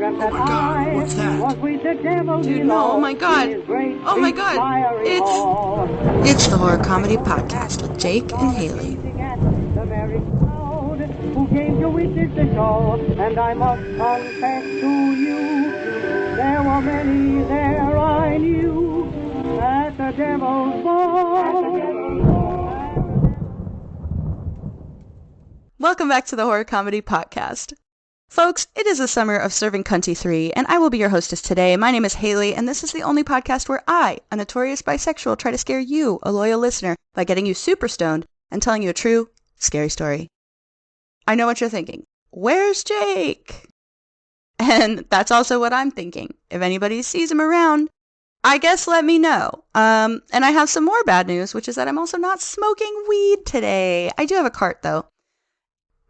Oh my God, what's that? Dude, no, oh my God. Oh my God. It's the Horror Comedy Podcast with Jake and Haley. Who came to witness the show, and I must confess to you, there were many there I knew at the devil's ball. Welcome back to the Horror Comedy Podcast. Folks, it is the summer of serving Cunty 3, and I will be your hostess today. My name is Haley, and this is the only podcast where I, a notorious bisexual, try to scare you, a loyal listener, by getting you super stoned and telling you a true, scary story. I know what you're thinking. Where's Jake? And that's also what I'm thinking. If anybody sees him around, I guess let me know. And I have some more bad news, which is that I'm also not smoking weed today. I do have a cart, though.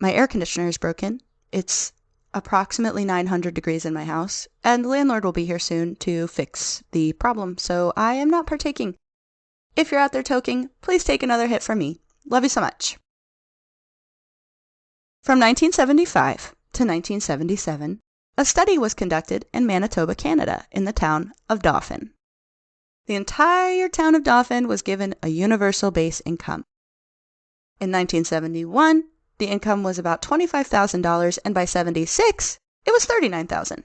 My air conditioner is broken. It's approximately 900 degrees in my house, and the landlord will be here soon to fix the problem, so I am not partaking. If you're out there toking, please take another hit from me. Love you so much. From 1975 to 1977, a study was conducted in Manitoba, Canada, in the town of Dauphin. The entire town of Dauphin was given a universal base income. In 1971, the income was about $25,000, and by 76, it was $39,000.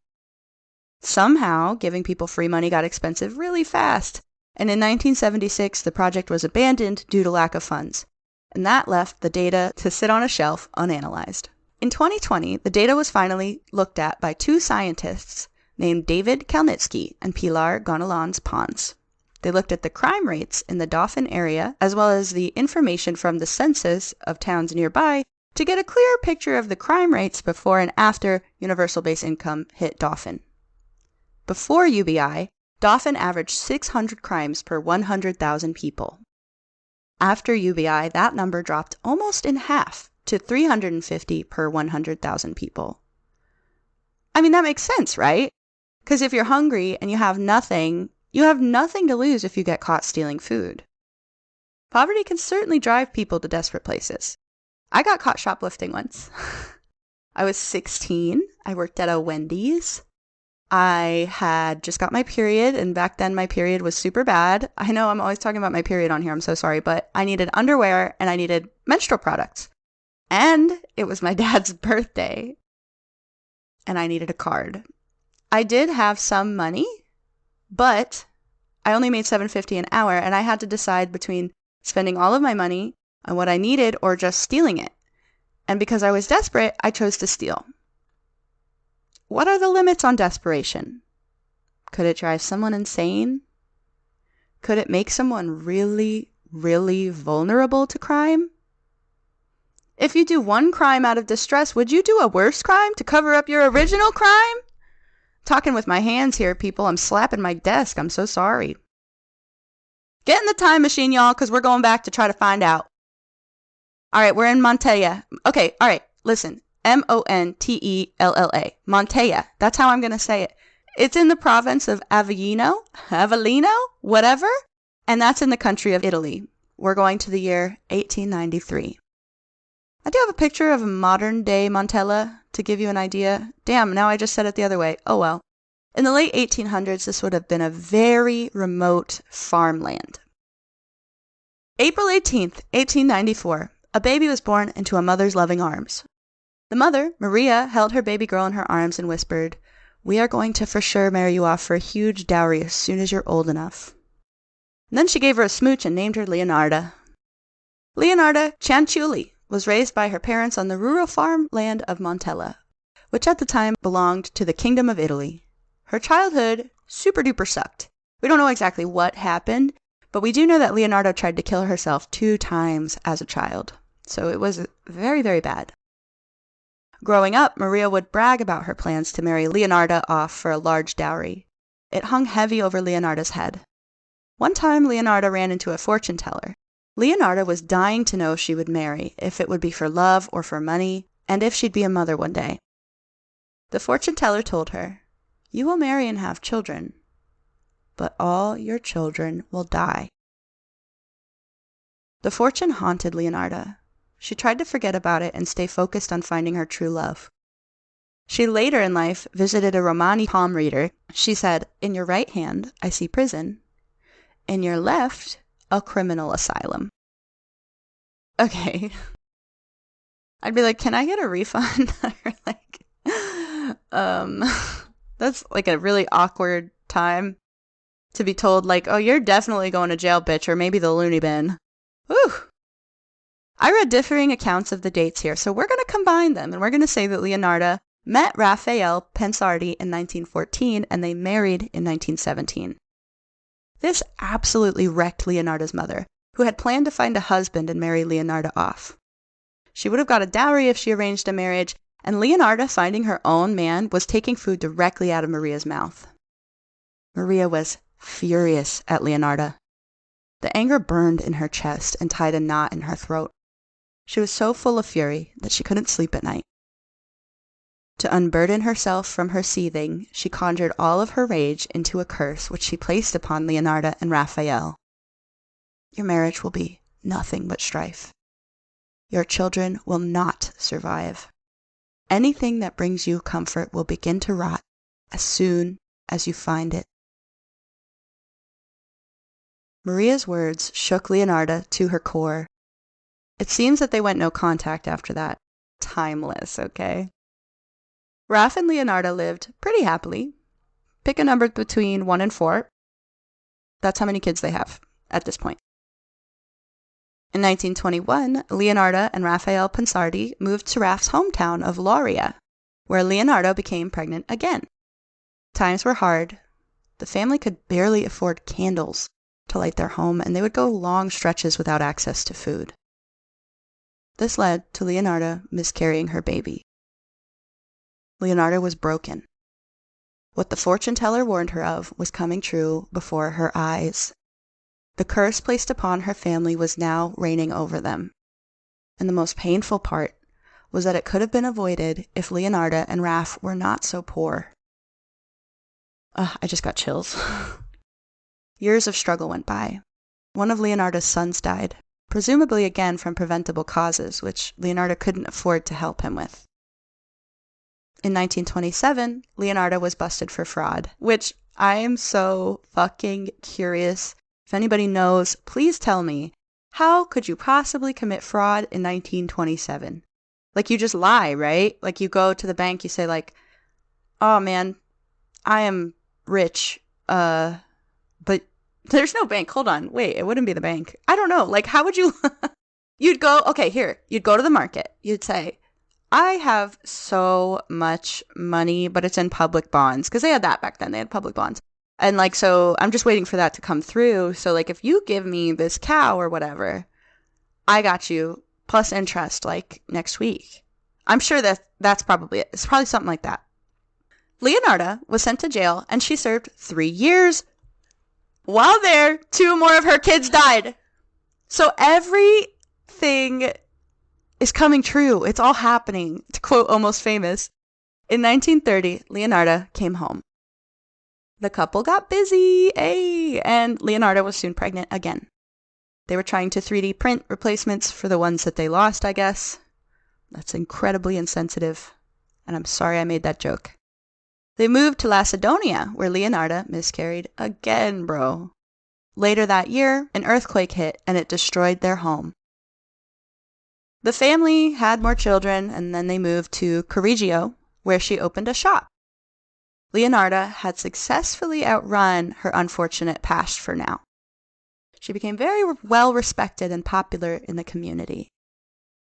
Somehow, giving people free money got expensive really fast, and in 1976, the project was abandoned due to lack of funds, and that left the data to sit on a shelf unanalyzed. In 2020, the data was finally looked at by two scientists named David Kalnitsky and Pilar Gonalons Pons. They looked at the crime rates in the Dauphin area, as well as the information from the census of towns nearby, to get a clearer picture of the crime rates before and after universal base income hit Dauphin. Before UBI, Dauphin averaged 600 crimes per 100,000 people. After UBI, that number dropped almost in half to 350 per 100,000 people. I mean, that makes sense, right? Because if you're hungry and you have nothing to lose if you get caught stealing food. Poverty can certainly drive people to desperate places. I got caught shoplifting once. I was 16. I worked at a Wendy's. I had just got my period, and back then my period was super bad. I know I'm always talking about my period on here. I'm so sorry, but I needed underwear and I needed menstrual products. And it was my dad's birthday. And I needed a card. I did have some money, but I only made $7.50 an hour, and I had to decide between spending all of my money on what I needed or just stealing it. And because I was desperate, I chose to steal. What are the limits on desperation? Could it drive someone insane? Could it make someone really, really vulnerable to crime? If you do one crime out of distress, would you do a worse crime to cover up your original crime? Talking with my hands here, people. I'm slapping my desk. I'm so sorry. Get in the time machine, y'all, because we're going back to try to find out. All right, we're in Montella. Okay, all right, listen. Montella. Montella. That's how I'm going to say it. It's in the province of Avellino, whatever. And that's in the country of Italy. We're going to the year 1893. I do have a picture of a modern-day Montella to give you an idea. Damn, now I just said it the other way. Oh well. In the late 1800s, this would have been a very remote farmland. April 18th, 1894. A baby was born into a mother's loving arms. The mother, Maria, held her baby girl in her arms and whispered, "We are going to for sure marry you off for a huge dowry as soon as you're old enough." And then she gave her a smooch and named her Leonarda. Leonarda Cianciulli was raised by her parents on the rural farmland of Montella, which at the time belonged to the Kingdom of Italy. Her childhood super duper sucked. We don't know exactly what happened, but we do know that Leonarda tried to kill herself 2 times as a child. So it was very, very bad. Growing up, Maria would brag about her plans to marry Leonarda off for a large dowry. It hung heavy over Leonarda's head. One time, Leonarda ran into a fortune teller. Leonarda was dying to know if she would marry, if it would be for love or for money, and if she'd be a mother one day. The fortune teller told her, "You will marry and have children, but all your children will die." The fortune haunted Leonarda. She tried to forget about it and stay focused on finding her true love. She later in life visited a Romani palm reader. She said, "In your right hand, I see prison. In your left, a criminal asylum." Okay. I'd be like, can I get a refund? Or like, that's like a really awkward time to be told, like, oh, you're definitely going to jail, bitch, or maybe the loony bin. Whew. I read differing accounts of the dates here, so we're going to combine them, and we're going to say that Leonarda met Raphael Pensardi in 1914, and they married in 1917. This absolutely wrecked Leonarda's mother, who had planned to find a husband and marry Leonarda off. She would have got a dowry if she arranged a marriage, and Leonarda finding her own man was taking food directly out of Maria's mouth. Maria was furious at Leonarda. The anger burned in her chest and tied a knot in her throat. She was so full of fury that she couldn't sleep at night. To unburden herself from her seething, she conjured all of her rage into a curse which she placed upon Leonarda and Raphael. Your marriage will be nothing but strife. Your children will not survive. Anything that brings you comfort will begin to rot as soon as you find it. Maria's words shook Leonarda to her core. It seems that they went no contact after that. Timeless, okay? Raph and Leonarda lived pretty happily. Pick a number between 1 and 4. That's how many kids they have at this point. In 1921, Leonarda and Raphael Pensardi moved to Raph's hometown of Lauria, where Leonarda became pregnant again. Times were hard. The family could barely afford candles to light their home, and they would go long stretches without access to food. This led to Leonarda miscarrying her baby. Leonarda was broken. What the fortune teller warned her of was coming true before her eyes. The curse placed upon her family was now reigning over them. And the most painful part was that it could have been avoided if Leonarda and Raph were not so poor. I just got chills. Years of struggle went by. One of Leonarda's sons died, presumably again from preventable causes, which Leonarda couldn't afford to help him with. In 1927, Leonarda was busted for fraud, which I am so fucking curious. If anybody knows, please tell me. How could you possibly commit fraud in 1927? Like, you just lie, right? Like, you go to the bank, you say, like, oh, man, I am rich, but there's no bank. Hold on. Wait, it wouldn't be the bank. I don't know. Like, how would you... You'd go to the market. You'd say, I have so much money, but it's in public bonds. Because they had that back then. They had public bonds. And, like, so I'm just waiting for that to come through. So, like, if you give me this cow or whatever, I got you plus interest, like, next week. I'm sure that's probably it. It's probably something like that. Leonarda was sent to jail, and she served 3 years. While there, 2 more of her kids died. So everything is coming true. It's all happening. To quote Almost Famous, in 1930, Leonarda came home. The couple got busy, and Leonarda was soon pregnant again. They were trying to 3D print replacements for the ones that they lost, I guess. That's incredibly insensitive, and I'm sorry I made that joke. They moved to Lacedonia, where Leonarda miscarried again, bro. Later that year, an earthquake hit, and it destroyed their home. The family had more children, and then they moved to Correggio, where she opened a shop. Leonarda had successfully outrun her unfortunate past for now. She became very well respected and popular in the community.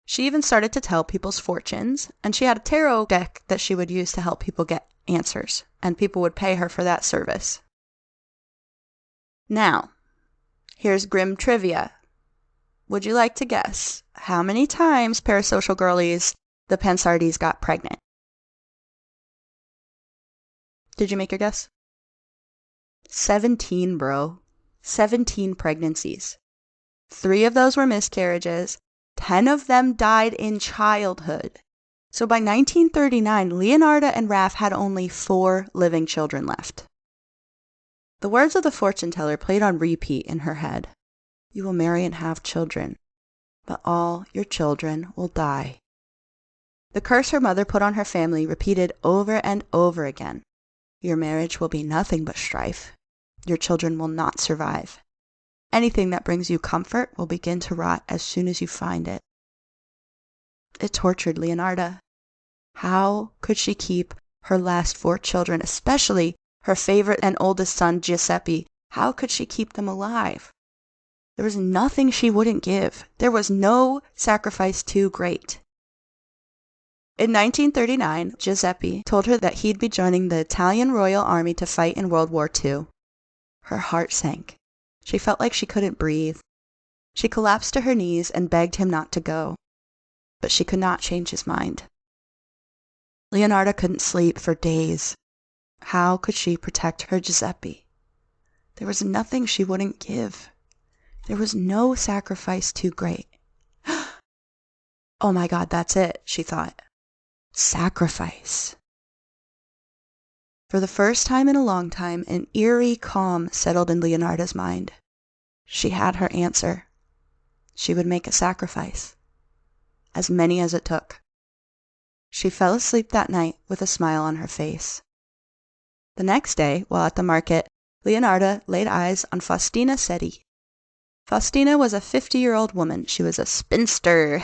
She even started to tell people's fortunes, and she had a tarot deck that she would use to help people get answers, and people would pay her for that service. Now, here's grim trivia. Would you like to guess how many times, parasocial girlies, the Pensardis got pregnant? Did you make your guess? 17, bro. 17 pregnancies. 3 of those were miscarriages. 10 of them died in childhood. So by 1939, Leonarda and Raph had only 4 living children left. The words of the fortune teller played on repeat in her head. You will marry and have children, but all your children will die. The curse her mother put on her family repeated over and over again. Your marriage will be nothing but strife. Your children will not survive. Anything that brings you comfort will begin to rot as soon as you find it. It tortured Leonarda. How could she keep her last 4 children, especially her favorite and oldest son, Giuseppe? How could she keep them alive? There was nothing she wouldn't give. There was no sacrifice too great. In 1939, Giuseppe told her that he'd be joining the Italian Royal Army to fight in World War II. Her heart sank. She felt like she couldn't breathe. She collapsed to her knees and begged him not to go. But she could not change his mind. Leonarda couldn't sleep for days. How could she protect her Giuseppe? There was nothing she wouldn't give. There was no sacrifice too great. Oh my God, that's it, she thought. Sacrifice. For the first time in a long time, an eerie calm settled in Leonarda's mind. She had her answer. She would make a sacrifice. As many as it took. She fell asleep that night with a smile on her face. The next day, while at the market, Leonarda laid eyes on Faustina Seti. Faustina was a 50-year-old woman. She was a spinster.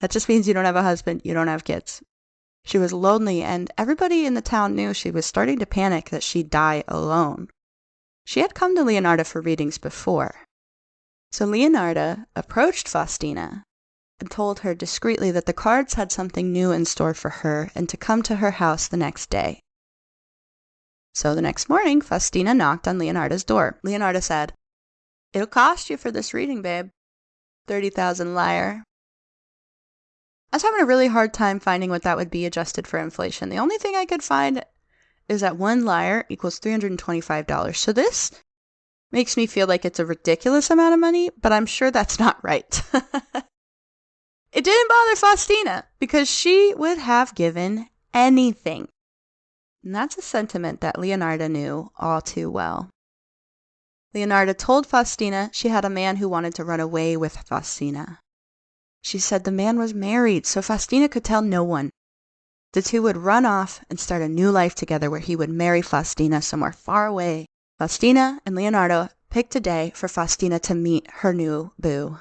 That just means you don't have a husband, you don't have kids. She was lonely, and everybody in the town knew she was starting to panic that she'd die alone. She had come to Leonarda for readings before. So Leonarda approached Faustina and told her discreetly that the cards had something new in store for her and to come to her house the next day. So the next morning, Faustina knocked on Leonarda's door. Leonarda said, "It'll cost you for this reading, babe. 30,000 lyre." I was having a really hard time finding what that would be adjusted for inflation. The only thing I could find is that 1 lyre equals $325. So this makes me feel like it's a ridiculous amount of money, but I'm sure that's not right. It didn't bother Faustina because she would have given anything. And that's a sentiment that Leonarda knew all too well. Leonarda told Faustina she had a man who wanted to run away with Faustina. She said the man was married, so Faustina could tell no one. The two would run off and start a new life together where he would marry Faustina somewhere far away. Faustina and Leonardo picked a day for Faustina to meet her new boo.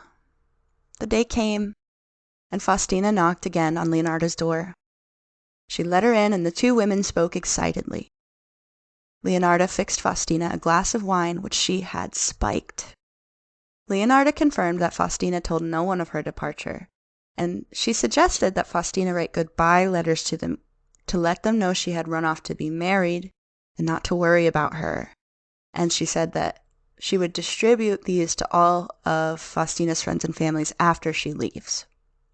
The day came, and Faustina knocked again on Leonarda's door. She let her in, and the 2 women spoke excitedly. Leonarda fixed Faustina a glass of wine, which she had spiked. Leonarda confirmed that Faustina told no one of her departure, and she suggested that Faustina write goodbye letters to them to let them know she had run off to be married and not to worry about her. And she said that she would distribute these to all of Faustina's friends and families after she leaves,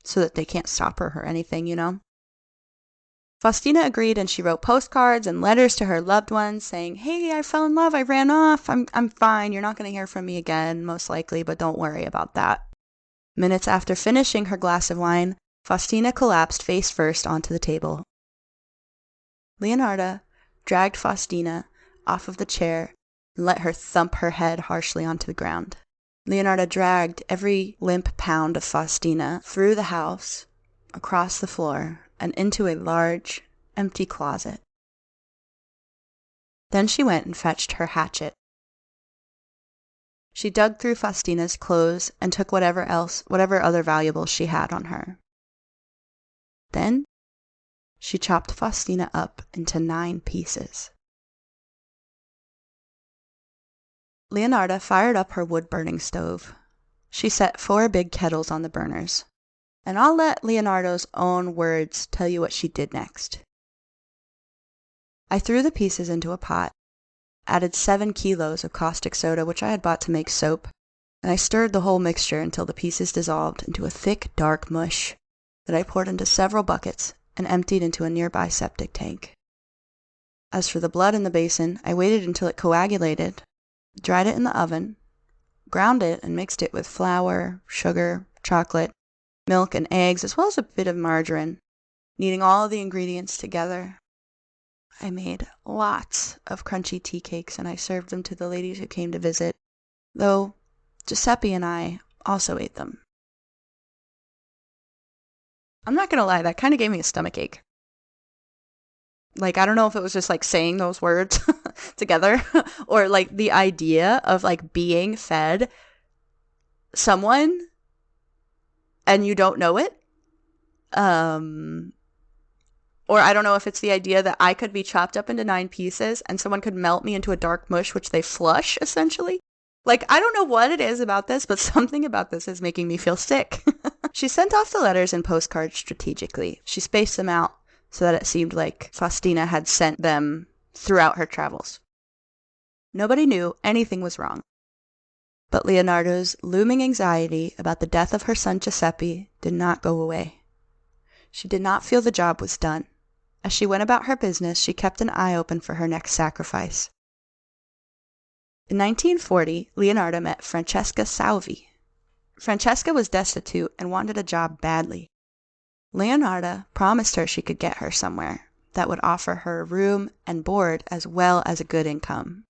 so that they can't stop her or anything, you know? Faustina agreed, and she wrote postcards and letters to her loved ones saying, "Hey, I fell in love, I ran off, I'm fine, you're not going to hear from me again, most likely, but don't worry about that." Minutes after finishing her glass of wine, Faustina collapsed face first onto the table. Leonarda dragged Faustina off of the chair and let her thump her head harshly onto the ground. Leonarda dragged every limp pound of Faustina through the house, across the floor, and into a large, empty closet. Then she went and fetched her hatchet. She dug through Faustina's clothes and took whatever other valuables she had on her. Then she chopped Faustina up into 9 pieces. Leonarda fired up her wood-burning stove. She set 4 big kettles on the burners. And I'll let Leonardo's own words tell you what she did next. I threw the pieces into a pot, added 7 kilos of caustic soda, which I had bought to make soap, and I stirred the whole mixture until the pieces dissolved into a thick, dark mush that I poured into several buckets and emptied into a nearby septic tank. As for the blood in the basin, I waited until it coagulated, dried it in the oven, ground it and mixed it with flour, sugar, chocolate, milk, and eggs, as well as a bit of margarine, kneading all the ingredients together. I made lots of crunchy tea cakes, and I served them to the ladies who came to visit, though Giuseppe and I also ate them. I'm not gonna lie, that kind of gave me a stomach ache. Like, I don't know if it was just like saying those words together or like the idea of like being fed someone and you don't know it. Or I don't know if it's the idea that I could be chopped up into 9 pieces and someone could melt me into a dark mush, which they flush, essentially. Like, I don't know what it is about this, but something about this is making me feel sick. She sent off the letters and postcards strategically. She spaced them out so that it seemed like Faustina had sent them throughout her travels. Nobody knew anything was wrong. But Leonardo's looming anxiety about the death of her son Giuseppe did not go away. She did not feel the job was done. As she went about her business, she kept an eye open for her next sacrifice. In 1940, Leonarda met Francesca Salvi. Francesca was destitute and wanted a job badly. Leonarda promised her she could get her somewhere that would offer her room and board as well as a good income.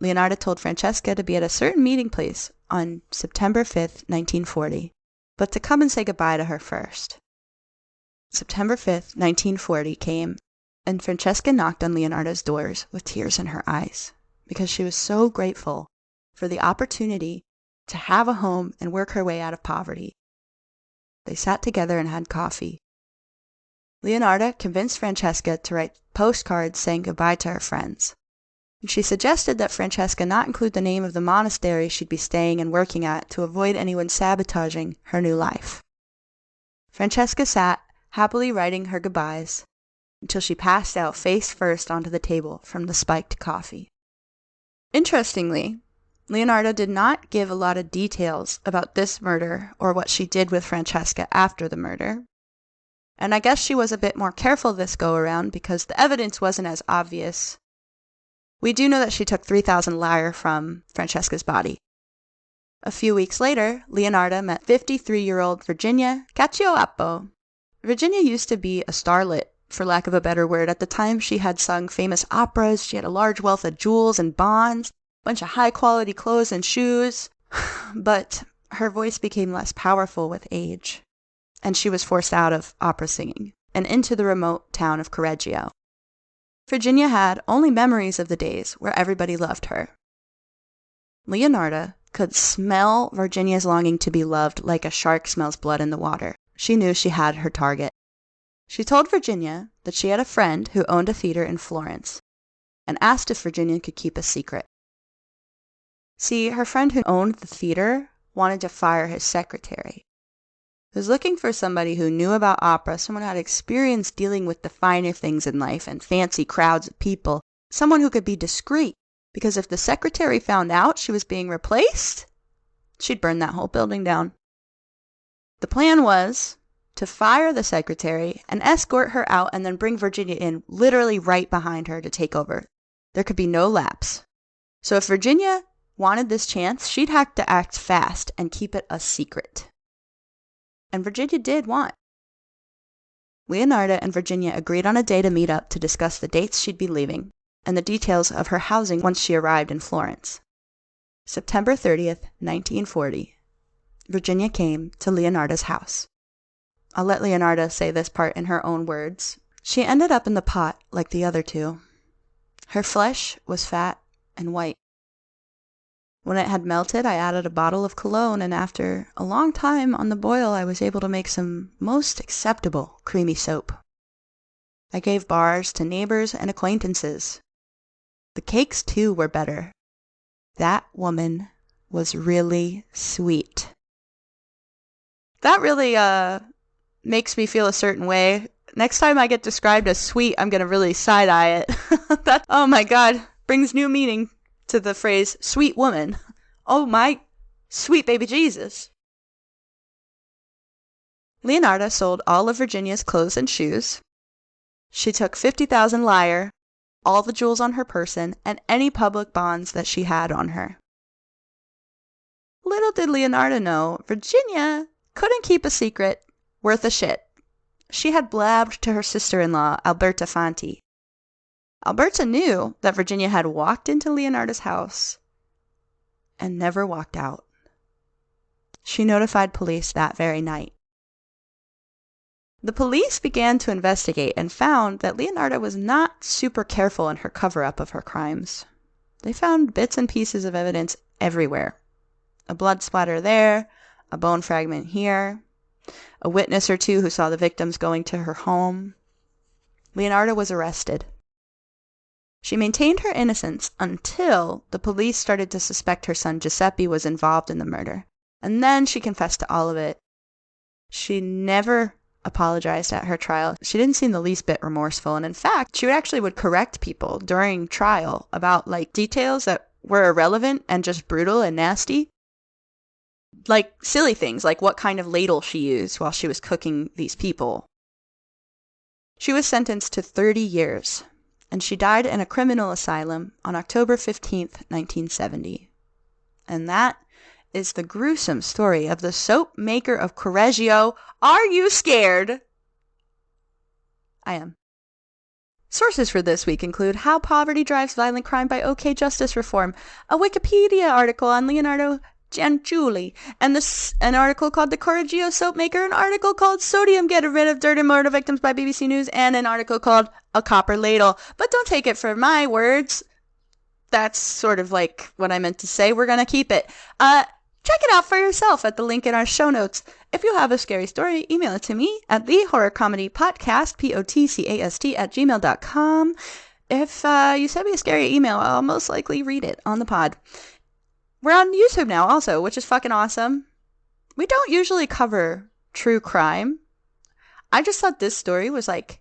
Leonarda told Francesca to be at a certain meeting place on September 5th, 1940, but to come and say goodbye to her first. September 5th, 1940 came, and Francesca knocked on Leonarda's doors with tears in her eyes because she was so grateful for the opportunity to have a home and work her way out of poverty. They sat together and had coffee. Leonarda convinced Francesca to write postcards saying goodbye to her friends. And she suggested that Francesca not include the name of the monastery she'd be staying and working at to avoid anyone sabotaging her new life. Francesca sat, happily writing her goodbyes, until she passed out face first onto the table from the spiked coffee. Interestingly, Leonarda did not give a lot of details about this murder or what she did with Francesca after the murder. And I guess she was a bit more careful this go-around because the evidence wasn't as obvious. We do know that she took 3,000 lire from Francesca's body. A few weeks later, Leonarda met 53-year-old Virginia Cacioppo. Virginia used to be a starlet, for lack of a better word. At the time, she had sung famous operas, she had a large wealth of jewels and bonds, a bunch of high-quality clothes and shoes. But her voice became less powerful with age, and she was forced out of opera singing and into the remote town of Correggio. Virginia had only memories of the days where everybody loved her. Leonarda could smell Virginia's longing to be loved like a shark smells blood in the water. She knew she had her target. She told Virginia that she had a friend who owned a theater in Florence and asked if Virginia could keep a secret. See, her friend who owned the theater wanted to fire his secretary. He was looking for somebody who knew about opera, someone who had experience dealing with the finer things in life and fancy crowds of people, someone who could be discreet, because if the secretary found out she was being replaced, she'd burn that whole building down. The plan was to fire the secretary and escort her out and then bring Virginia in literally right behind her to take over. There could be no lapse. So if Virginia wanted this chance, she'd have to act fast and keep it a secret. And Virginia did want. Leonarda and Virginia agreed on a day to meet up to discuss the dates she'd be leaving and the details of her housing once she arrived in Florence. September 30th, 1940. Virginia came to Leonarda's house. I'll let Leonarda say this part in her own words. She ended up in the pot like the other two. Her flesh was fat and white. When it had melted, I added a bottle of cologne, and after a long time on the boil, I was able to make some most acceptable creamy soap. I gave bars to neighbors and acquaintances. The cakes, too, were better. That woman was really sweet. That really makes me feel a certain way. Next time I get described as sweet, I'm going to really side-eye it. That, oh my God, brings new meaning to the phrase sweet woman. Oh my sweet baby Jesus. Leonarda sold all of Virginia's clothes and shoes. She took 50,000 lire, all the jewels on her person, and any public bonds that she had on her. Little did Leonarda know, Virginia couldn't keep a secret worth a shit. She had blabbed to her sister-in-law, Alberta Fanti. Alberta knew that Virginia had walked into Leonarda's house and never walked out. She notified police that very night. The police began to investigate and found that Leonarda was not super careful in her cover-up of her crimes. They found bits and pieces of evidence everywhere. A blood splatter there, a bone fragment here, a witness or two who saw the victims going to her home. Leonarda was arrested. She maintained her innocence until the police started to suspect her son Giuseppe was involved in the murder. And then she confessed to all of it. She never apologized at her trial. She didn't seem the least bit remorseful. And in fact, she actually would correct people during trial about like details that were irrelevant and just brutal and nasty. Like silly things, like what kind of ladle she used while she was cooking these people. She was sentenced to 30 years. And she died in a criminal asylum on October 15th, 1970. And that is the gruesome story of the soap maker of Correggio. Are you scared? I am. Sources for this week include How Poverty Drives Violent Crime by OK Justice Reform, a Wikipedia article on Leonarda Cianciulli, and an article called The Correggio Soap Maker, an article called Sodium Get Rid of Dirt and Murder Victims by BBC News, and an article called A Copper Ladle. But don't take it for my words. That's sort of like what I meant to say. We're going to keep it. Check it out for yourself at the link in our show notes. If you have a scary story, email it to me at the Horror Comedy Potcast, Podcast, at gmail.com. If you send me a scary email, I'll most likely read it on the pod. We're on YouTube now also, which is fucking awesome. We don't usually cover true crime. I just thought this story was like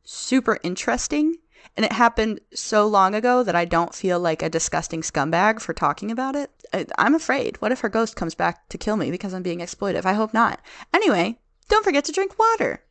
super interesting. And it happened so long ago that I don't feel like a disgusting scumbag for talking about it. I'm afraid. What if her ghost comes back to kill me because I'm being exploitive? I hope not. Anyway, don't forget to drink water.